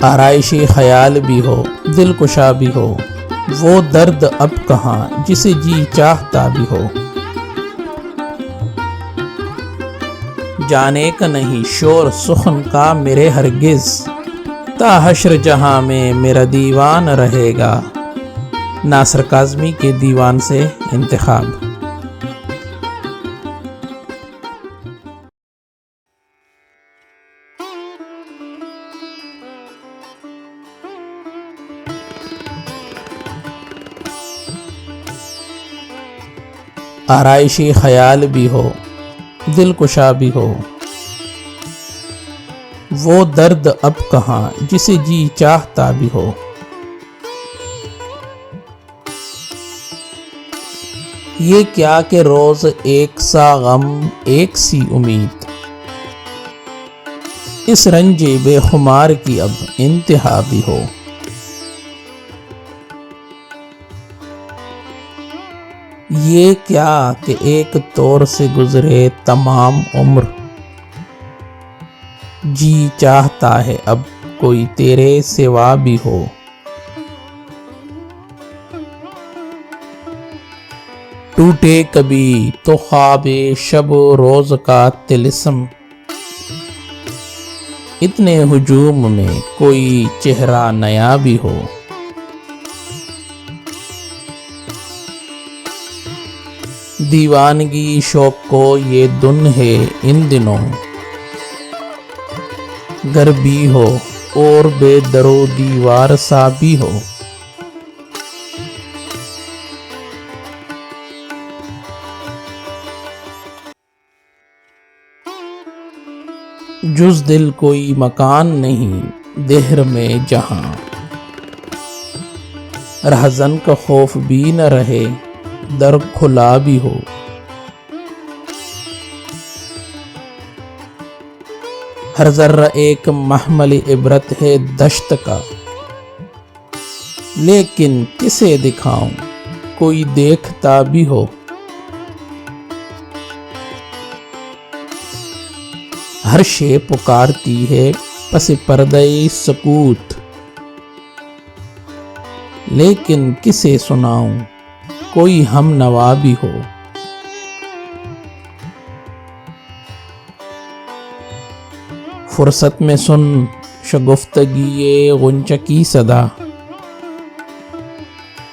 آرائشی خیال بھی ہو، دل کشا بھی ہو، وہ درد اب کہاں جسے جی چاہتا بھی ہو۔ جانے کا نہیں شور سخن کا میرے ہرگز، تا حشر جہاں میں میرا دیوان رہے گا۔ ناصر کاظمی کے دیوان سے انتخاب۔ آرائشی خیال بھی ہو، دل کشا بھی ہو، وہ درد اب کہاں جسے جی چاہتا بھی ہو۔ یہ کیا کہ روز ایک سا غم ایک سی امید، اس رنج بے خمار کی اب انتہا بھی ہو۔ یہ کیا کہ ایک طور سے گزرے تمام عمر، جی چاہتا ہے اب کوئی تیرے سوا بھی ہو۔ ٹوٹے کبھی تو خواب شب و روز کا طلسم، اتنے ہجوم میں کوئی چہرہ نیا بھی ہو۔ دیوانگی شوق کو یہ دن ہے ان دنوں، گر بھی ہو اور بے در و دیوار سا بھی ہو۔ جز دل کوئی مکان نہیں دہر میں جہاں، رہزن کا خوف بھی نہ رہے در کھلا بھی ہو۔ ہر ذرہ ایک محمل عبرت ہے دشت کا، لیکن کسے دکھاؤں کوئی دیکھتا بھی ہو۔ ہر شے پکارتی ہے پس پردہ سکوت، لیکن کسے سناؤں کوئی ہم نوا بھی ہو۔ فرصت میں سن شگفتگی غنچہ کی صدا،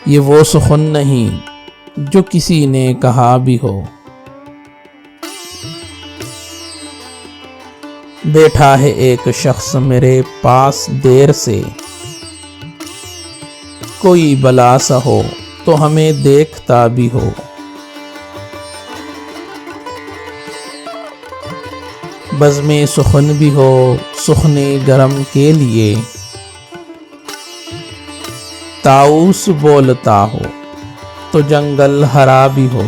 یہ وہ سخن نہیں جو کسی نے کہا بھی ہو۔ بیٹھا ہے ایک شخص میرے پاس دیر سے، کوئی بلا سا ہو تو ہمیں دیکھتا بھی ہو۔ بزم سخن بھی ہو سخن گرم کے لیے، طاؤس بولتا ہو تو جنگل ہرا بھی ہو۔